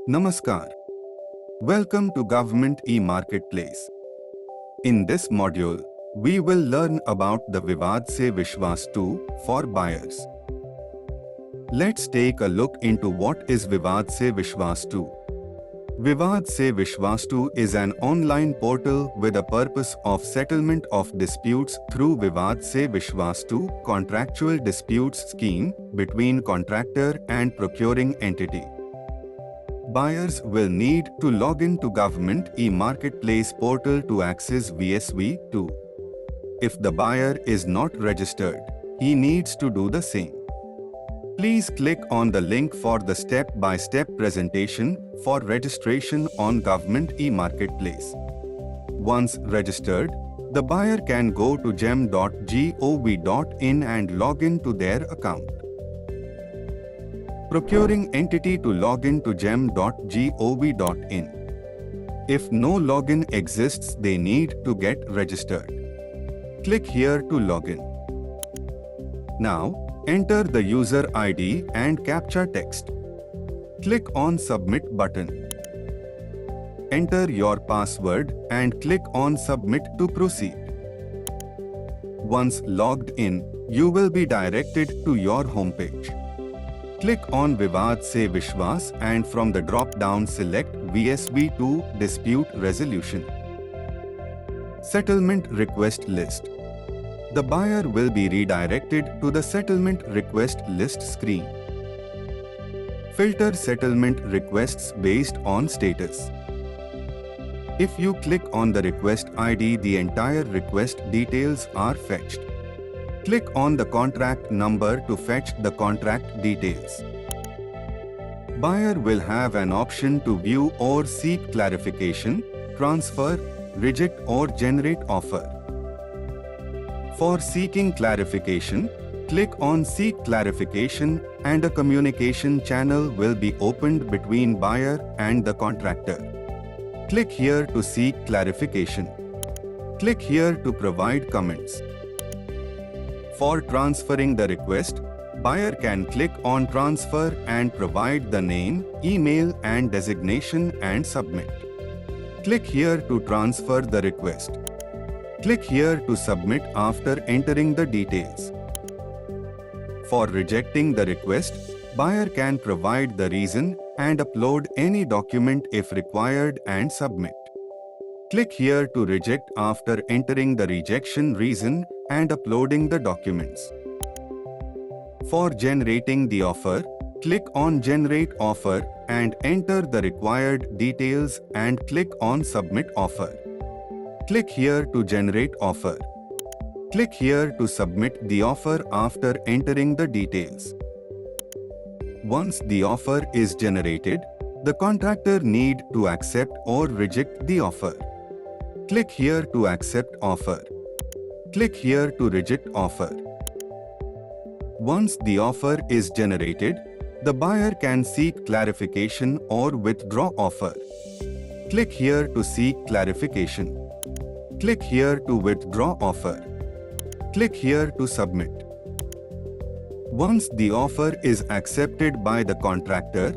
Namaskar. Welcome to Government e-Marketplace. In this module, we will learn about the Vivad se Vishwas 2 for buyers. Let's take a look into what is Vivad se Vishwas 2. Vivad se Vishwas 2 is an online portal with a purpose of settlement of disputes through Vivad se Vishwas 2 contractual disputes scheme between contractor and procuring entity. Buyers will need to log in to Government e-Marketplace portal to access VSV2. If the buyer is not registered, he needs to do the same. Please click on the link for the step-by-step presentation for registration on Government e-Marketplace. Once registered, the buyer can go to gem.gov.in and log in to their account. Procuring entity to log in to gem.gov.in. If no login exists, they need to get registered. Click here to log in. Now, enter the user ID and CAPTCHA text. Click on Submit button. Enter your password and click on Submit to proceed. Once logged in, you will be directed to your homepage. Click on Vivad se Vishwas and from the drop-down select VSV2 Dispute Resolution. Settlement Request List. The buyer will be redirected to the Settlement Request List screen. Filter settlement requests based on status. If you click on the request ID, the entire request details are fetched. Click on the contract number to fetch the contract details. Buyer will have an option to view or seek clarification, transfer, reject or generate offer. For seeking clarification, click on Seek Clarification and a communication channel will be opened between buyer and the contractor. Click here to seek clarification. Click here to provide comments. For transferring the request, buyer can click on Transfer and provide the name, email and designation and submit. Click here to transfer the request. Click here to submit after entering the details. For rejecting the request, buyer can provide the reason and upload any document if required and submit. Click here to reject after entering the rejection reason and uploading the documents. For generating the offer, click on Generate Offer and enter the required details and click on Submit Offer. Click here to generate offer. Click here to submit the offer after entering the details. Once the offer is generated, the contractor need to accept or reject the offer. Click here to accept offer. Click here to reject offer. Once the offer is generated, the buyer can seek clarification or withdraw offer. Click here to seek clarification. Click here to withdraw offer. Click here to submit. Once the offer is accepted by the contractor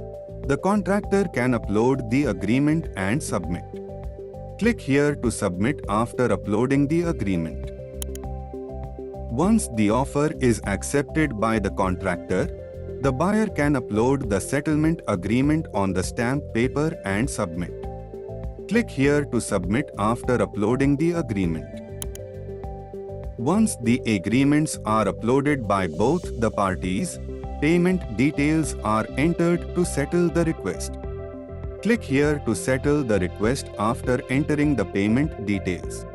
can upload the agreement and submit. Click here to submit after uploading the agreement. Once the offer is accepted by the contractor, the buyer can upload the settlement agreement on the stamp paper and submit. Click here to submit after uploading the agreement. Once the agreements are uploaded by both the parties, payment details are entered to settle the request. Click here to settle the request after entering the payment details.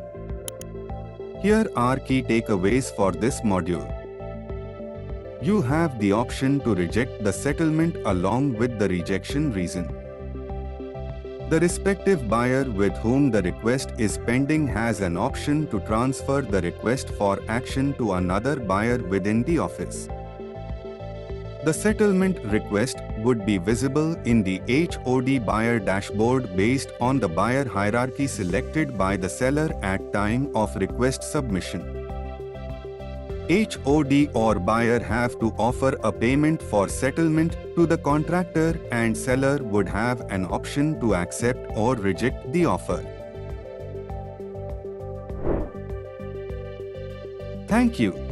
Here are key takeaways for this module. You have the option to reject the settlement along with the rejection reason. The respective buyer with whom the request is pending has an option to transfer the request for action to another buyer within the office. The settlement request would be visible in the HOD buyer dashboard based on the buyer hierarchy selected by the seller at time of request submission. HOD or buyer have to offer a payment for settlement to the contractor, and seller would have an option to accept or reject the offer. Thank you.